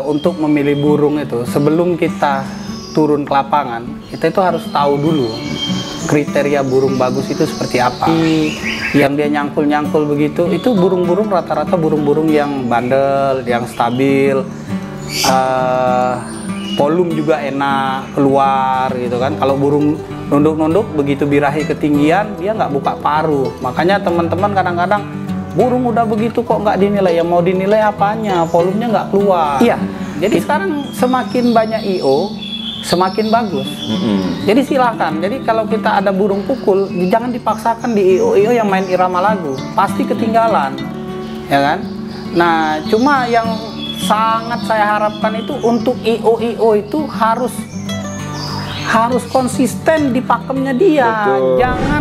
Untuk memilih burung itu, sebelum kita turun ke lapangan, kita itu harus tahu dulu kriteria burung bagus itu seperti apa. Yang dia nyangkul-nyangkul begitu, itu burung-burung rata-rata burung-burung yang bandel, yang stabil, volume juga enak keluar gitu kan. Kalau burung nunduk-nunduk begitu birahi ketinggian, dia nggak buka paruh. Makanya teman-teman kadang-kadang burung udah begitu kok nggak dinilai, ya mau dinilai apanya, volumenya nggak keluar. Iya, jadi sekarang semakin banyak IO semakin bagus. Jadi silakan, jadi kalau kita ada burung pukul, jangan dipaksakan di IO yang main irama lagu, pasti ketinggalan, ya kan. Nah cuma yang sangat saya harapkan itu untuk IO itu harus konsisten di pakemnya dia. Betul. Jangan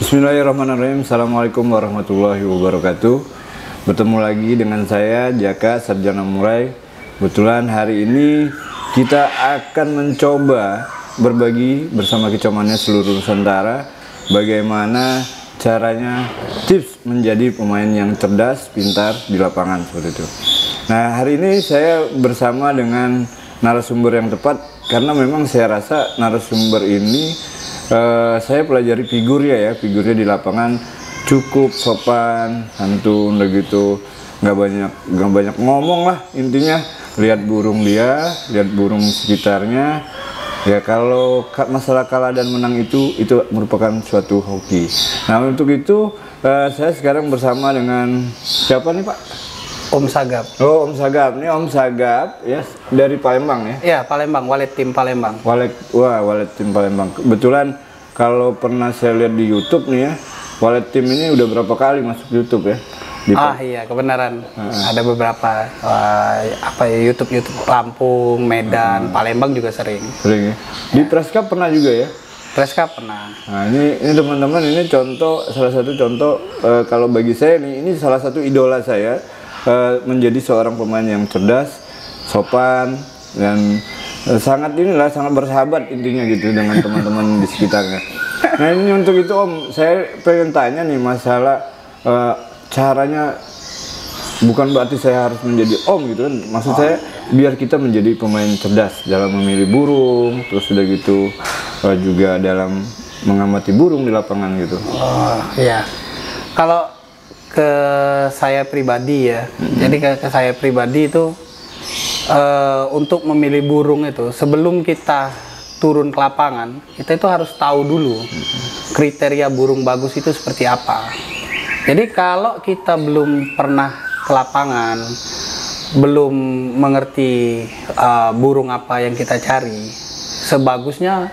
Bismillahirrahmanirrahim. Assalamualaikum warahmatullahi wabarakatuh. Bertemu lagi dengan saya Jaka Sarjana Murai. Kebetulan hari ini kita akan mencoba berbagi bersama kicauannya seluruh Nusantara bagaimana caranya tips menjadi pemain yang cerdas, pintar di lapangan seperti itu. Nah, hari ini saya bersama dengan narasumber yang tepat karena memang saya rasa narasumber ini saya pelajari figurnya di lapangan cukup sopan, santun, begitu, nggak banyak ngomong lah, intinya lihat burung dia, lihat burung sekitarnya. Ya kalau masalah kalah dan menang itu merupakan suatu hoki. Nah untuk itu saya sekarang bersama dengan siapa nih Pak? Om Sagap. Oh Om Sagap, ini Om Sagap ya dari Palembang ya? Iya Palembang, Walet Tim Palembang. Walet Tim Palembang. Kebetulan kalau pernah saya lihat di YouTube nih ya, Walet Tim ini udah berapa kali masuk YouTube ya? Iya kebenaran. Ada beberapa YouTube Lampung, Medan, Palembang juga sering. Sering ya. Di Press Cup pernah juga ya? Press Cup pernah. Nah ini teman-teman, ini salah satu contoh kalau bagi saya nih, ini salah satu idola saya. Menjadi seorang pemain yang cerdas, sopan, dan sangat bersahabat intinya gitu dengan teman-teman di sekitarnya. Nah ini untuk itu Om, saya pengen tanya nih masalah caranya, bukan berarti saya harus menjadi Om gitu kan, maksud saya biar kita menjadi pemain cerdas dalam memilih burung, terus udah gitu juga dalam mengamati burung di lapangan gitu. Oh iya, kalau ke saya pribadi ya, jadi ke saya pribadi itu untuk memilih burung itu, sebelum kita turun ke lapangan, kita itu harus tahu dulu kriteria burung bagus itu seperti apa. Jadi kalau kita belum pernah ke lapangan, belum mengerti burung apa yang kita cari, sebagusnya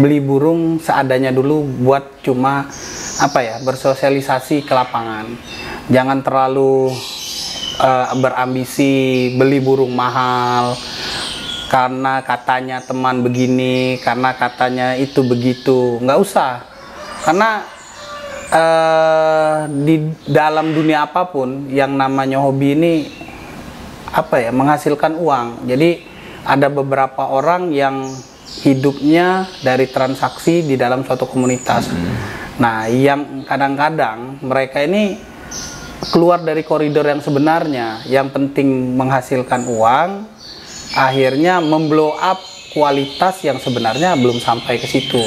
beli burung seadanya dulu buat cuma bersosialisasi ke lapangan. Jangan terlalu berambisi beli burung mahal karena katanya teman begini, karena katanya itu begitu. Nggak usah, karena di dalam dunia apapun yang namanya hobi ini menghasilkan uang. Jadi ada beberapa orang yang hidupnya dari transaksi di dalam suatu komunitas. Nah, yang kadang-kadang mereka ini keluar dari koridor yang sebenarnya, yang penting menghasilkan uang, akhirnya memblow up kualitas yang sebenarnya belum sampai ke situ.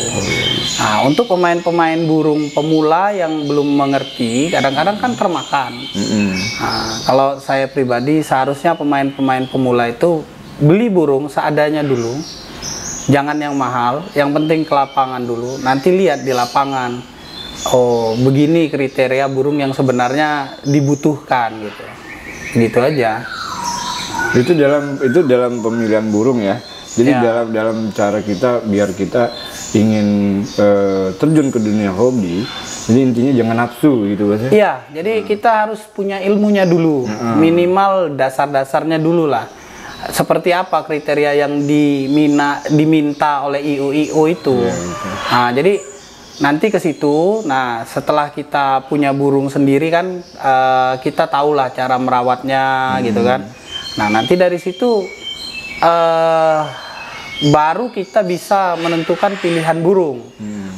Nah, untuk pemain-pemain burung pemula yang belum mengerti, kadang-kadang kan termakan. Nah, kalau saya pribadi, seharusnya pemain-pemain pemula itu beli burung seadanya dulu, jangan yang mahal, yang penting ke lapangan dulu, nanti lihat di lapangan. Oh, begini kriteria burung yang sebenarnya dibutuhkan gitu. Gitu aja. Itu dalam pemilihan burung ya. Jadi dalam cara kita biar kita ingin terjun ke dunia hobi. Jadi intinya jangan nafsu gitu Mas. Iya, jadi kita harus punya ilmunya dulu. Minimal dasar-dasarnya dulu lah. Seperti apa kriteria yang diminta oleh IO itu. Nah, jadi nanti ke situ. Nah, setelah kita punya burung sendiri kan, kita tahulah cara merawatnya gitu kan. Nah, nanti dari situ baru kita bisa menentukan pilihan burung.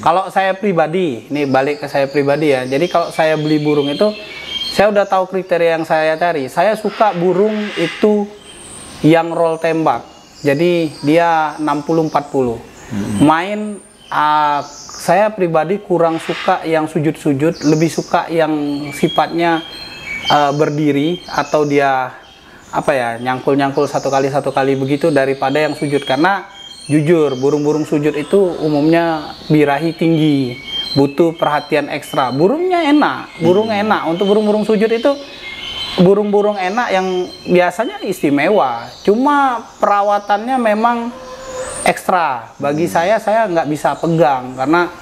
Kalau saya pribadi, ini balik ke saya pribadi ya. Jadi kalau saya beli burung itu, saya udah tahu kriteria yang saya cari. Saya suka burung itu yang roll tembak. Jadi dia 60-40. Main, saya pribadi kurang suka yang sujud-sujud, lebih suka yang sifatnya berdiri atau dia apa ya, nyangkul-nyangkul satu kali begitu daripada yang sujud. Karena jujur burung-burung sujud itu umumnya birahi tinggi, butuh perhatian ekstra. Burungnya enak, untuk burung-burung sujud itu burung-burung enak yang biasanya istimewa, cuma perawatannya memang ekstra. Bagi saya nggak bisa pegang karena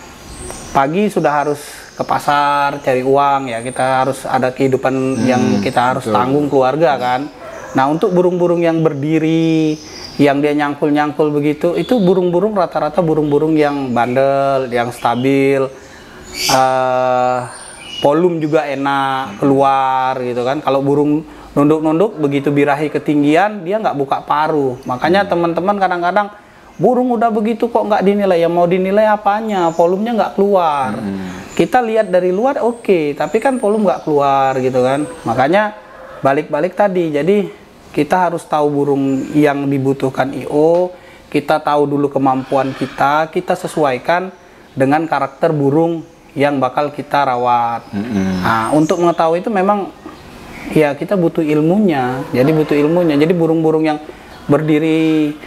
pagi sudah harus ke pasar cari uang ya, kita harus ada kehidupan yang kita harus tanggung keluarga kan. Nah untuk burung-burung yang berdiri, yang dia nyangkul-nyangkul begitu, itu burung-burung rata-rata burung-burung yang bandel, yang stabil, volume juga enak keluar gitu kan. Kalau burung nunduk-nunduk begitu birahi ketinggian, dia nggak buka paruh. Makanya teman-teman kadang-kadang burung udah begitu kok nggak dinilai, ya mau dinilai apanya, volumenya nggak keluar. Kita lihat dari luar oke, tapi kan volume nggak keluar gitu kan. Makanya balik-balik tadi, jadi kita harus tahu burung yang dibutuhkan IO, kita tahu dulu kemampuan kita sesuaikan dengan karakter burung yang bakal kita rawat. Nah, untuk mengetahui itu memang ya kita butuh ilmunya. Jadi burung-burung yang berdiri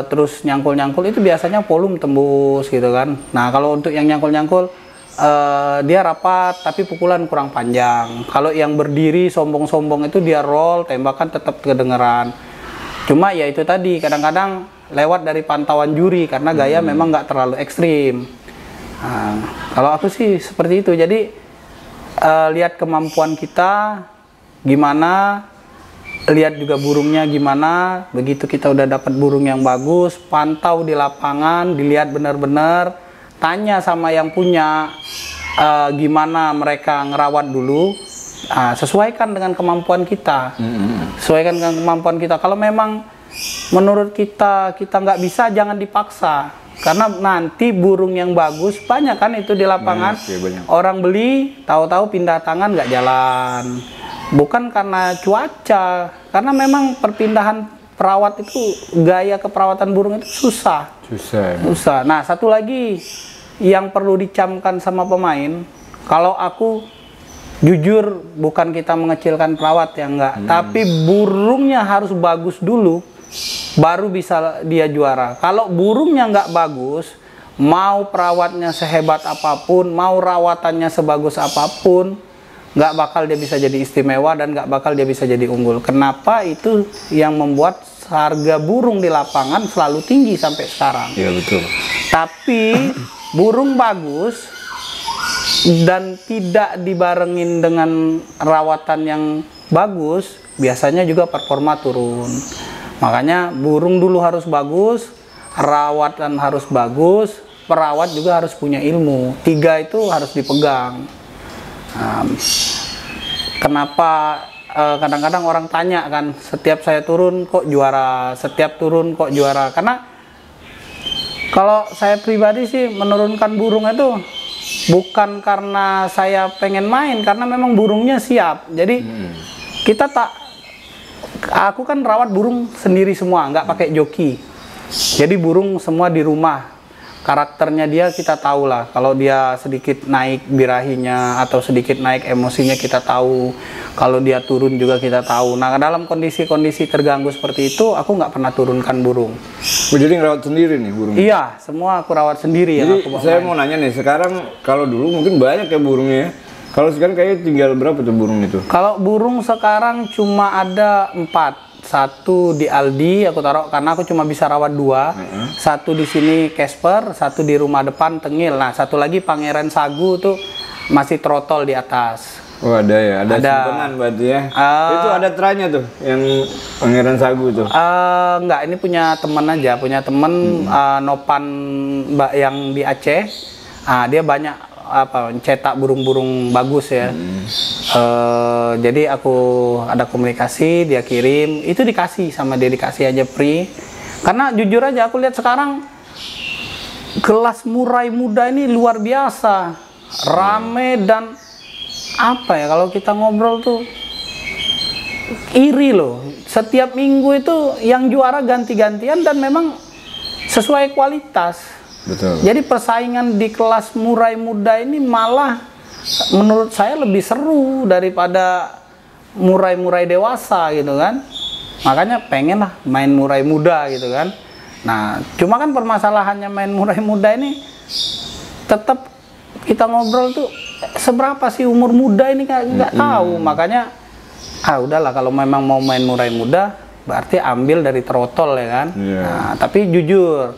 terus nyangkul-nyangkul itu biasanya volume tembus gitu kan. Nah, kalau untuk yang nyangkul-nyangkul dia rapat tapi pukulan kurang panjang. Kalau yang berdiri sombong-sombong itu dia roll, tembakan tetap kedengeran. Cuma ya itu tadi, kadang-kadang lewat dari pantauan juri karena gaya memang nggak terlalu ekstrim. Nah, kalau aku sih seperti itu. Jadi lihat kemampuan kita gimana, lihat juga burungnya gimana. Begitu kita udah dapat burung yang bagus, pantau di lapangan, dilihat benar-benar. Tanya sama yang punya gimana mereka ngerawat dulu, sesuaikan dengan kemampuan kita. Sesuaikan dengan kemampuan kita. Kalau memang menurut kita nggak bisa, jangan dipaksa. Karena nanti burung yang bagus banyak kan itu di lapangan. Banyak. Orang beli, tahu-tahu pindah tangan nggak jalan. Bukan karena cuaca, karena memang perpindahan perawat itu, gaya keperawatan burung itu susah. Nah, satu lagi yang perlu dicamkan sama pemain, kalau aku jujur bukan kita mengecilkan perawat ya enggak, tapi burungnya harus bagus dulu baru bisa dia juara. Kalau burungnya nggak bagus, mau perawatnya sehebat apapun, mau rawatannya sebagus apapun, nggak bakal dia bisa jadi istimewa dan nggak bakal dia bisa jadi unggul. Kenapa? Itu yang membuat harga burung di lapangan selalu tinggi sampai sekarang. Iya betul. Tapi burung bagus dan tidak dibarengin dengan rawatan yang bagus, biasanya juga performa turun. Makanya burung dulu harus bagus, rawatan harus bagus, perawat juga harus punya ilmu. 3 itu harus dipegang. Kenapa kadang-kadang orang tanya kan, setiap saya turun kok juara, setiap turun kok juara? Karena kalau saya pribadi sih menurunkan burung itu bukan karena saya pengen main, karena memang burungnya siap. Jadi aku kan rawat burung sendiri semua, nggak pakai joki. Jadi burung semua di rumah. Karakternya dia kita tahu lah. Kalau dia sedikit naik birahinya atau sedikit naik emosinya kita tahu. Kalau dia turun juga kita tahu. Nah, dalam kondisi-kondisi terganggu seperti itu, aku nggak pernah turunkan burung. Jadi ngerawat sendiri nih burung? Iya, semua aku rawat sendiri. Jadi ya, saya mau nanya nih, sekarang kalau dulu mungkin banyak ya burungnya ya. Kalau sekarang kayaknya tinggal berapa tuh burung itu? Kalau burung sekarang cuma ada 4. 1 di Aldi aku taruh karena aku cuma bisa rawat 2. 1 di sini Casper, 1 di rumah depan Tengil. Nah, 1 lagi Pangeran Sagu tuh masih trotol di atas. Oh ada ya, ada simpenan berarti ya. Itu ada tranya tuh yang Pangeran Sagu tuh. Enggak, ini punya teman aja, punya temen Nopan Mbak yang di Aceh. Dia banyak cetak burung-burung bagus ya. Jadi aku ada komunikasi, dia kirim, itu dikasih sama dia, dikasih aja free. Karena jujur aja aku lihat sekarang kelas murai muda ini luar biasa, rame dan apa ya, kalau kita ngobrol tuh iri loh. Setiap minggu itu yang juara ganti-gantian dan memang sesuai kualitas. Betul. Jadi persaingan di kelas murai muda ini malah menurut saya lebih seru daripada murai-murai dewasa gitu kan. Makanya pengen lah main murai muda gitu kan. Nah, cuma kan permasalahannya main murai muda ini tetap kita ngobrol tuh seberapa sih umur muda ini nggak tahu. Makanya udahlah, kalau memang mau main murai muda berarti ambil dari trotol ya kan. Nah, tapi jujur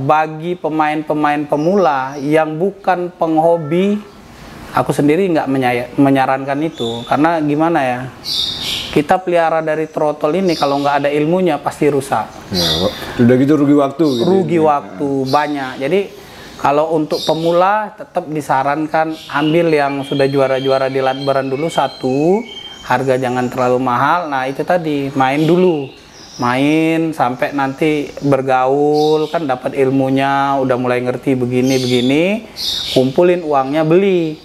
bagi pemain-pemain pemula yang bukan penghobi, aku sendiri nggak menyarankan itu. Karena gimana ya, kita pelihara dari trotol ini kalau nggak ada ilmunya pasti rusak. Ya, udah gitu rugi waktu. Gitu. Rugi waktu banyak. Jadi kalau untuk pemula tetap disarankan ambil yang sudah juara-juara di Latbaran dulu satu, harga jangan terlalu mahal. Nah itu tadi, main dulu, main sampai nanti bergaul kan, dapat ilmunya, udah mulai ngerti begini, kumpulin uangnya beli.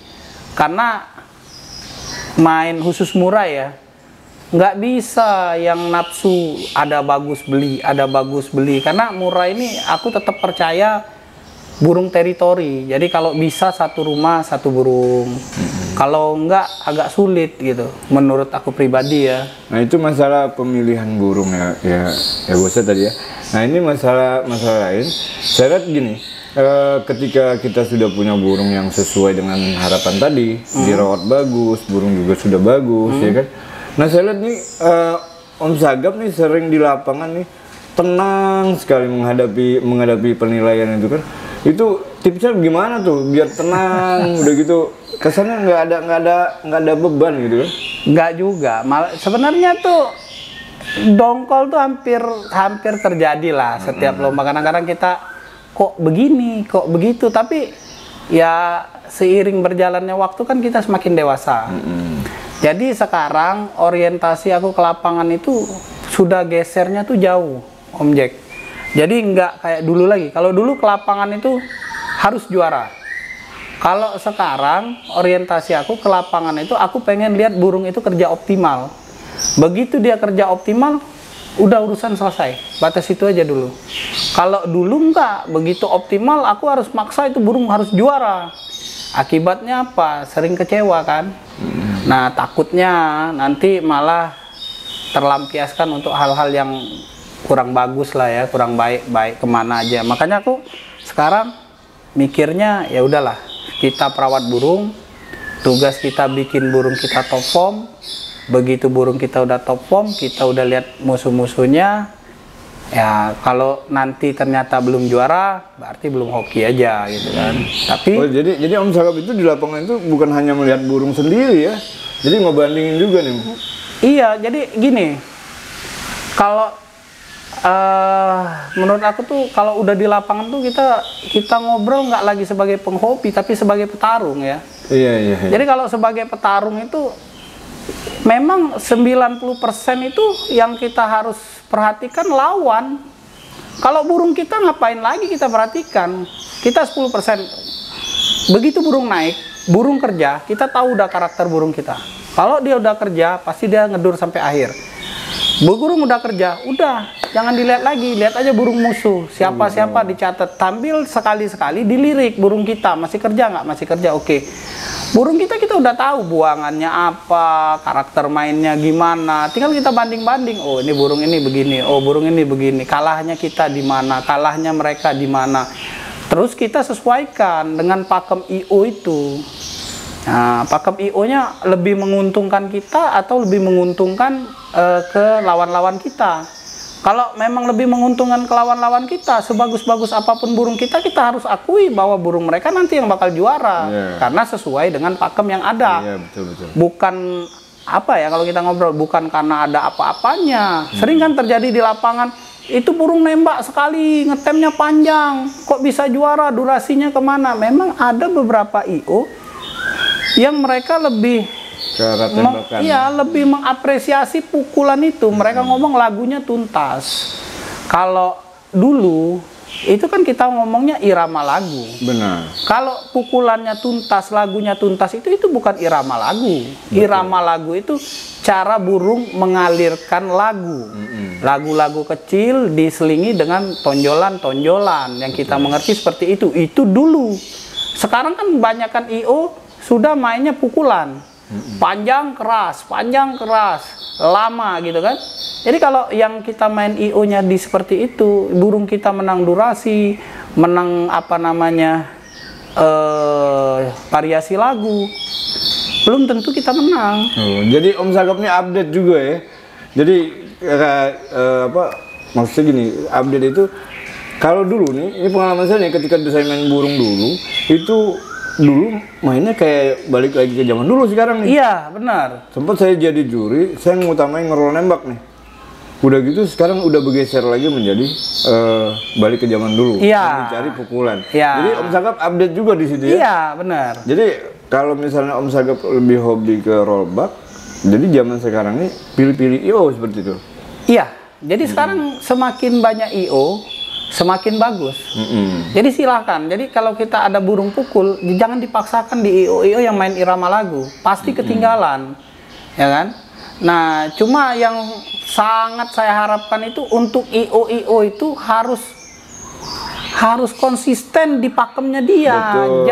Karena main khusus murai ya, nggak bisa yang nafsu ada bagus beli, karena murai ini aku tetap percaya burung teritori. Jadi kalau bisa satu rumah satu burung, kalau enggak agak sulit gitu menurut aku pribadi ya. Nah itu masalah pemilihan burung ya bosnya tadi ya. Nah ini masalah lain. Saya lihat gini, ketika kita sudah punya burung yang sesuai dengan harapan tadi, dirawat bagus, burung juga sudah bagus ya kan. Nah saya lihat nih Om Sagap nih sering di lapangan nih tenang sekali menghadapi penilaian itu kan. Itu tipsnya gimana tuh biar tenang? Udah gitu kesannya nggak ada beban gitu kan? Nggak juga, malah sebenarnya tuh dongkol tuh hampir terjadi lah setiap lomba. Kadang-kadang kita kok begini, kok begitu, tapi ya seiring berjalannya waktu kan kita semakin dewasa. Jadi sekarang orientasi aku ke lapangan itu sudah gesernya tuh jauh, Om Jack. Jadi nggak kayak dulu lagi. Kalau dulu ke lapangan itu harus juara. Kalau sekarang orientasi aku ke lapangan itu aku pengen lihat burung itu kerja optimal. Begitu dia kerja optimal, udah urusan selesai. Batas itu aja dulu. Kalau dulu nggak begitu optimal, aku harus maksa itu burung harus juara. Akibatnya apa? Sering kecewa kan. Nah takutnya nanti malah terlampiaskan untuk hal-hal yang kurang bagus lah ya, kurang baik kemana aja. Makanya aku sekarang mikirnya ya udahlah, kita perawat burung, tugas kita bikin burung kita top form. Begitu burung kita udah top form, kita udah lihat musuh-musuhnya, ya kalau nanti ternyata belum juara berarti belum hoki aja gitu kan. Tapi jadi Om Sagap itu di lapangan itu bukan hanya melihat burung sendiri ya, jadi ngebandingin juga nih. Iya, jadi gini, kalau menurut aku tuh kalau udah di lapangan tuh kita ngobrol nggak lagi sebagai penghobi tapi sebagai petarung ya. Iya. Jadi kalau sebagai petarung itu memang 90% itu yang kita harus perhatikan lawan. Kalau burung kita ngapain lagi kita perhatikan? Kita 10%. Begitu burung naik, burung kerja, kita tahu udah karakter burung kita. Kalau dia udah kerja, pasti dia ngedur sampai akhir. Burung udah kerja, udah jangan dilihat lagi, lihat aja burung musuh. Siapa dicatat, tampil sekali-sekali dilirik burung kita masih kerja nggak, masih kerja, oke. Burung kita udah tahu buangannya apa, karakter mainnya gimana. Tinggal kita banding-banding. Oh ini burung ini begini, oh burung ini begini. Kalahnya kita di mana, kalahnya mereka di mana. Terus kita sesuaikan dengan pakem IO itu. Nah, pakem IO-nya lebih menguntungkan kita atau lebih menguntungkan ke lawan-lawan kita. Kalau memang lebih menguntungkan ke lawan-lawan kita, sebagus-bagus apapun burung kita harus akui bahwa burung mereka nanti yang bakal juara. Karena sesuai dengan pakem yang ada. Betul. Bukan apa ya, kalau kita ngobrol, bukan karena ada apa-apanya. Sering kan terjadi di lapangan, itu burung nembak sekali, ngetemnya panjang, kok bisa juara, durasinya kemana. Memang ada beberapa IO yang mereka lebih ke arah tembakan. Iya, lebih mengapresiasi pukulan itu. Mereka ngomong lagunya tuntas. Kalau dulu itu kan kita ngomongnya irama lagu. Benar. Kalau pukulannya tuntas, lagunya tuntas itu bukan irama lagu. Irama lagu itu cara burung mengalirkan lagu. Lagu-lagu kecil diselingi dengan tonjolan-tonjolan yang kita mengerti seperti itu. Itu dulu. Sekarang kan kebanyakan IO sudah mainnya pukulan. Panjang keras, lama gitu kan. Jadi kalau yang kita main IO-nya di seperti itu, burung kita menang durasi, menang apa namanya variasi lagu, belum tentu kita menang. Jadi Om Sagap ini update juga ya. Jadi maksudnya gini, update itu kalau dulu nih, ini pengalaman saya nih ketika saya main burung dulu, itu dulu mainnya kayak balik lagi ke zaman dulu sekarang nih. Iya, benar. Sempat saya jadi juri, saya ngutamain ngerol nembak nih. Udah gitu sekarang udah bergeser lagi menjadi balik ke zaman dulu, mencari pukulan. Jadi Om Sagap update juga di situ ya. Iya, benar. Jadi kalau misalnya Om Sagap lebih hobi ke rollback, jadi zaman sekarang ini pilih-pilih IO seperti itu. Iya, jadi sekarang semakin banyak IO, semakin bagus. Jadi silahkan. Jadi kalau kita ada burung pukul, jangan dipaksakan di IO yang main irama lagu, pasti ketinggalan, ya kan? Nah, cuma yang sangat saya harapkan itu untuk IO itu harus konsisten di pakemnya dia. Betul.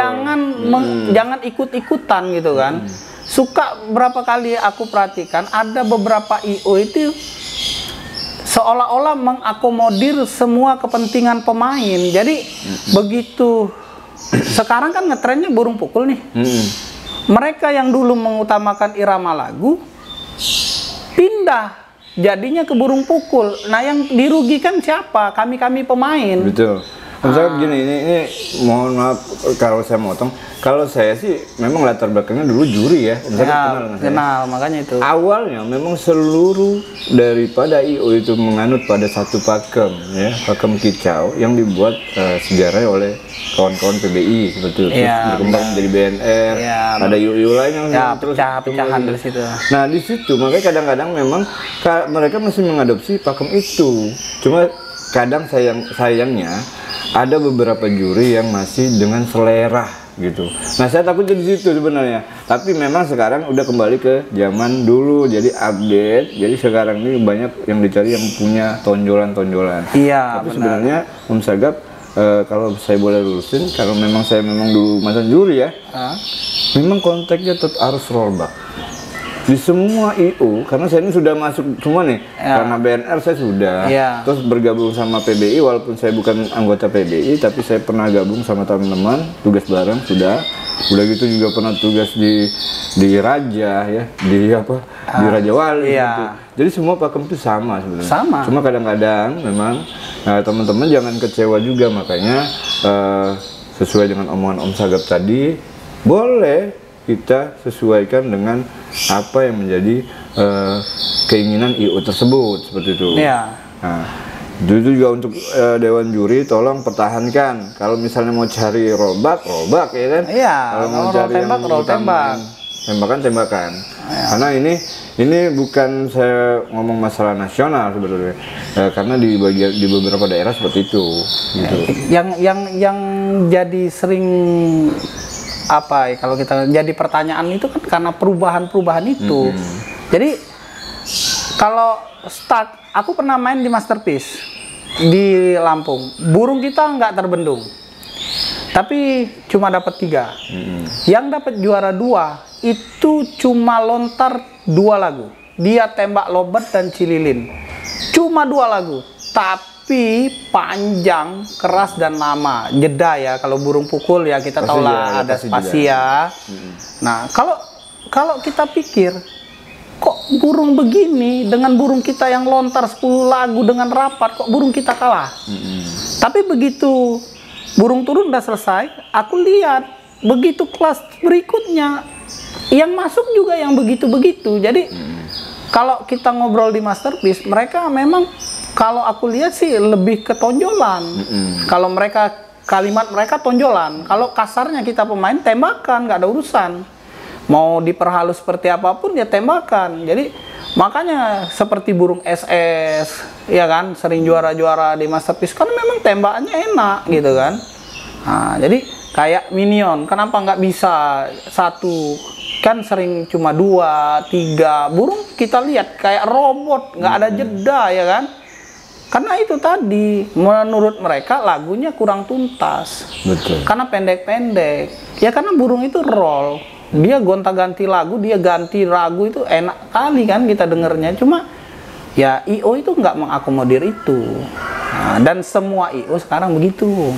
Jangan ikut-ikutan gitu kan. Suka berapa kali aku perhatikan ada beberapa IO itu seolah-olah mengakomodir semua kepentingan pemain. Jadi begitu sekarang kan ngetrennya burung pukul nih. Mereka yang dulu mengutamakan irama lagu pindah jadinya ke burung pukul. Nah, yang dirugikan siapa? Kami pemain. Betul. Misalnya begini, ini mohon maaf kalau saya motong. Kalau saya sih memang latar belakangnya dulu juri ya. Kenal, makanya itu. Awalnya memang seluruh daripada IO itu menganut pada satu pakem ya, pakem kicau yang dibuat sejarah oleh kawan-kawan PBI seperti itu. Terus berkembang menjadi BNR, ada IO lain yang terus pecah-pecahan dari situ. Nah, di situ makanya kadang-kadang memang mereka masih mengadopsi pakem itu. Cuma kadang sayangnya ada beberapa juri yang masih dengan selera gitu. Nah, saya takutnya di situ sebenarnya. Tapi memang sekarang udah kembali ke zaman dulu, jadi update. Jadi sekarang ini banyak yang dicari yang punya tonjolan-tonjolan. Iya, tapi sebenarnya Om Sagap, kalau saya boleh lurusin, kalau memang saya dulu mantan juri ya, memang konteksnya tetap harus rollback. Di semua IO, karena saya ini sudah masuk semua nih, karena BNR saya sudah, terus bergabung sama PBI, walaupun saya bukan anggota PBI, tapi saya pernah gabung sama teman-teman, tugas bareng sudah gitu juga pernah tugas di Raja ya, di Raja Wali gitu. Jadi semua pakem itu sama sebenarnya. Cuma kadang-kadang memang teman-teman jangan kecewa juga, makanya sesuai dengan omongan Om Sagap tadi, boleh kita sesuaikan dengan apa yang menjadi keinginan IO tersebut seperti itu. Nah, itu juga untuk Dewan Juri, tolong pertahankan. Kalau misalnya mau cari rollback ya kan. Kalau mau cari tembakan. Karena ini bukan saya ngomong masalah nasional sebetulnya, karena di beberapa daerah seperti itu. Gitu. Yang jadi sering kalau kita jadi pertanyaan itu kan karena perubahan itu. Jadi kalau aku pernah main di Masterpiece di Lampung, burung kita nggak terbendung, tapi cuma dapat 3. Yang dapat juara 2 itu cuma lontar 2 lagu. Dia tembak lobat dan cililin, cuma 2 lagu, tapi panjang, keras dan lama. Jeda ya, kalau burung pukul ya kita tahu lah ada spasi ya. Nah, kalau kita pikir kok burung begini dengan burung kita yang lontar 10 lagu dengan rapat, kok burung kita kalah. Tapi begitu burung turun udah selesai, aku lihat begitu kelas berikutnya yang masuk juga yang begitu-begitu. Jadi kalau kita ngobrol di Masterpiece, mereka memang kalau aku lihat sih lebih ke tonjolan. Kalau kalimat mereka tonjolan. Kalau kasarnya kita pemain tembakan, nggak ada urusan. mau diperhalus seperti apapun ya tembakan. Jadi makanya seperti burung SS, ya kan, sering juara-juara di Masterpiece karena memang tembakannya enak gitu kan. Nah, jadi kayak Minion, kenapa nggak bisa satu? Kan sering cuma 2, 3 burung kita lihat kayak robot, nggak ada jeda ya kan. Karena itu tadi, menurut mereka lagunya kurang tuntas. Betul. Karena pendek-pendek. Ya karena burung itu roll. Dia gonta-ganti lagu, dia ganti lagu itu enak kali kan kita dengernya. Cuma ya I.O itu nggak mengakomodir itu. Nah, dan semua I.O sekarang begitu.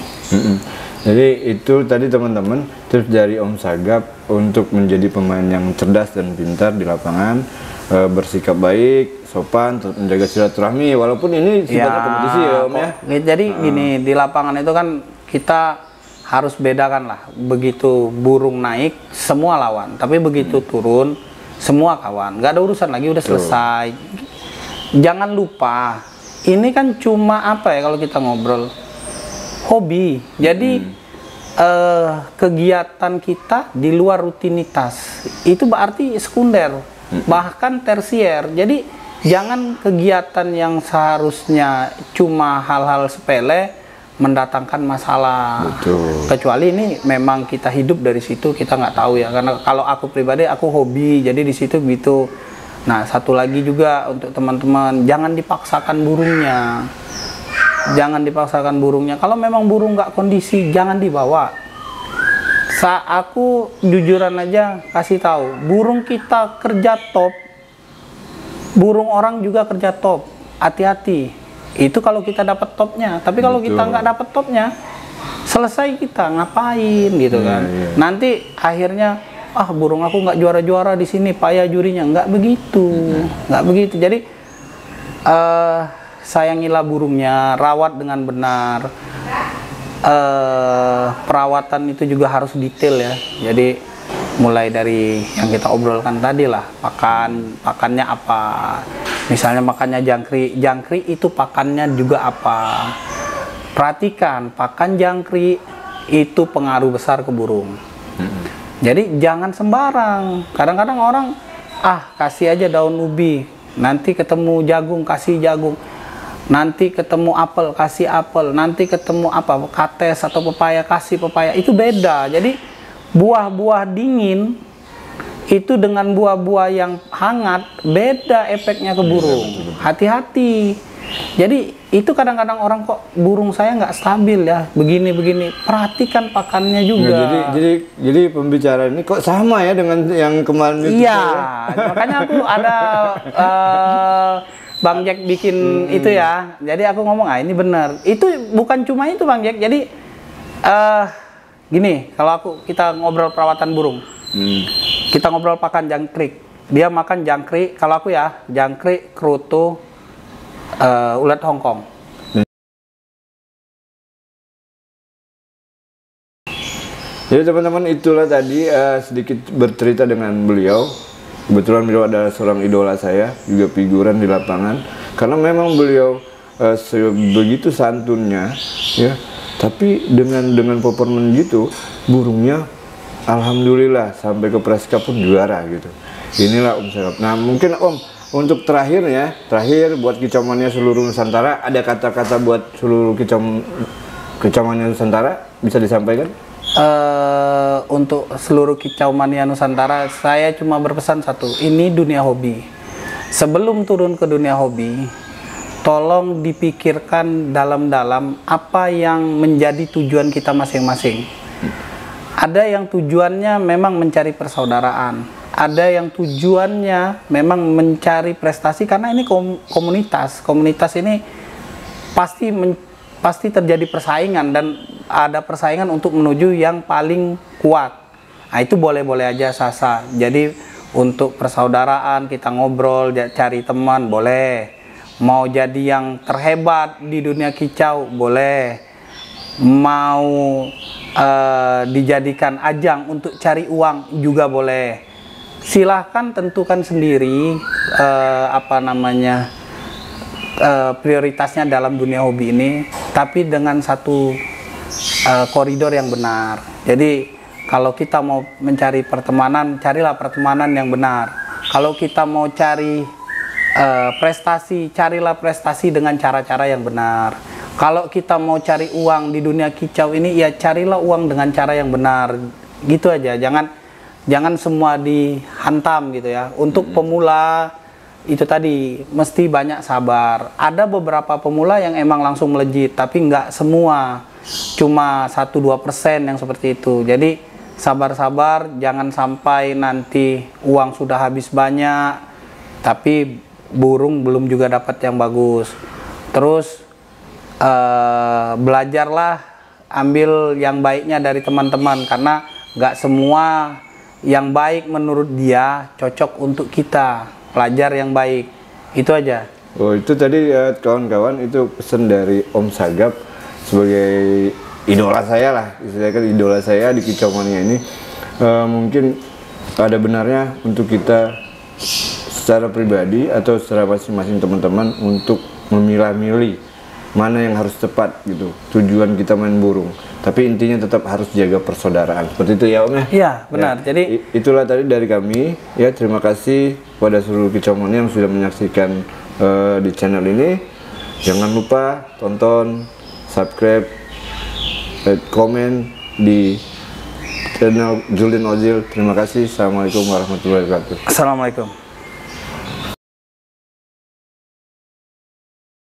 Jadi itu tadi teman-teman tips dari Om Sagap untuk menjadi pemain yang cerdas dan pintar di lapangan, bersikap baik, sopan, menjaga silaturahmi walaupun ini sifatnya kompetisi ya Om ya. Jadi gini, di lapangan itu kan kita harus bedakan lah, begitu burung naik semua lawan, tapi begitu turun semua kawan, nggak ada urusan lagi, udah selesai. Jangan lupa ini kan cuma apa ya kalau kita ngobrol, hobi. Jadi kegiatan kita di luar rutinitas itu berarti sekunder, bahkan tersier. Jadi jangan kegiatan yang seharusnya cuma hal-hal sepele mendatangkan masalah. Betul. Kecuali ini memang kita hidup dari situ, kita nggak tahu ya. Karena kalau aku pribadi aku hobi, jadi di situ gitu. Nah, satu lagi juga untuk teman-teman, jangan dipaksakan burungnya. Jangan dipaksakan burungnya. Kalau memang burung nggak kondisi, jangan dibawa. Aku jujuran aja kasih tahu, burung kita kerja top, burung orang juga kerja top. Hati-hati. Itu kalau kita dapat topnya. Tapi kalau kita nggak dapat topnya, selesai kita ngapain gitu kan? Nanti akhirnya burung aku nggak juara-juara di sini, payah jurinya. Nggak begitu, nggak begitu. Jadi sayangilah burungnya, rawat dengan benar. Perawatan itu juga harus detail ya. Jadi mulai dari yang kita obrolkan tadi lah, pakannya apa. Misalnya makannya jangkrik itu pakannya juga apa. Perhatikan, pakan jangkrik itu pengaruh besar ke burung. Jadi jangan sembarang. Kadang-kadang orang kasih aja daun ubi, nanti ketemu jagung kasih jagung, nanti ketemu apel kasih apel, nanti ketemu apa kates atau pepaya kasih pepaya. Itu beda. Jadi buah-buah dingin itu dengan buah-buah yang hangat beda efeknya ke burung. Hati-hati. Jadi itu kadang-kadang orang kok burung saya nggak stabil ya, begini-begini. Perhatikan pakannya juga. Jadi pembicaraan ini kok sama ya dengan yang kemarin itu. Iya, makanya aku ada Bang Jack bikin itu ya. Jadi aku ngomong ini benar. Itu bukan cuma itu Bang Jack. Jadi gini, kalau kita ngobrol perawatan burung, kita ngobrol pakan jangkrik. Dia makan jangkrik. Kalau aku ya jangkrik, kroto, ulat Hongkong. Jadi teman-teman itulah tadi sedikit bercerita dengan beliau. Kebetulan beliau adalah seorang idola saya, juga figuran di lapangan. Karena memang beliau begitu santunnya, ya. Tapi dengan performa gitu, burungnya alhamdulillah sampai ke Preska pun juara gitu. Inilah Om Sagap. Nah mungkin Om untuk terakhir buat kicauannya seluruh Nusantara, ada kata-kata buat seluruh kicauannya Nusantara bisa disampaikan? Untuk seluruh kicau mania Nusantara, saya cuma berpesan satu, ini dunia hobi. Sebelum turun ke dunia hobi, tolong dipikirkan dalam-dalam apa yang menjadi tujuan kita masing-masing. Ada yang tujuannya memang mencari persaudaraan, ada yang tujuannya memang mencari prestasi, karena ini komunitas ini pasti terjadi persaingan, dan ada persaingan untuk menuju yang paling kuat. Nah itu boleh-boleh aja sasa. Jadi untuk persaudaraan kita ngobrol, cari teman boleh. Mau jadi yang terhebat di dunia kicau boleh. Mau dijadikan ajang untuk cari uang juga boleh. Silahkan tentukan sendiri prioritasnya dalam dunia hobi ini, tapi dengan satu koridor yang benar. Jadi Kalau kita mau mencari pertemanan, carilah pertemanan yang benar. Kalau kita mau cari prestasi, carilah prestasi dengan cara-cara yang benar. Kalau kita mau cari uang di dunia kicau ini, ya carilah uang dengan cara yang benar. Gitu aja, jangan semua dihantam gitu ya. Untuk pemula itu tadi mesti banyak sabar. Ada beberapa pemula yang emang langsung melejit, tapi nggak semua, cuma 1-2% yang seperti itu. Jadi sabar-sabar, jangan sampai nanti uang sudah habis banyak tapi burung belum juga dapat yang bagus. Terus belajarlah, ambil yang baiknya dari teman-teman, karena nggak semua yang baik menurut dia cocok untuk kita. Pelajar yang baik, itu aja. Oh, itu tadi ya kawan-kawan, itu pesan dari Om Sagap sebagai idola saya lah, istilahnya idola saya di Kicau Mania ini. Mungkin ada benarnya untuk kita secara pribadi atau secara masing-masing teman-teman untuk memilah-milih mana yang harus tepat gitu tujuan kita main burung, tapi intinya tetap harus jaga persaudaraan, seperti itu ya Om ya? Iya benar, ya, jadi itulah tadi dari kami ya. Terima kasih pada seluruh Kicau Mania yang sudah menyaksikan di channel ini. Jangan lupa tonton, subscribe, komen di channel Julian Ozil. Terima kasih. Assalamualaikum warahmatullahi wabarakatuh. Assalamualaikum.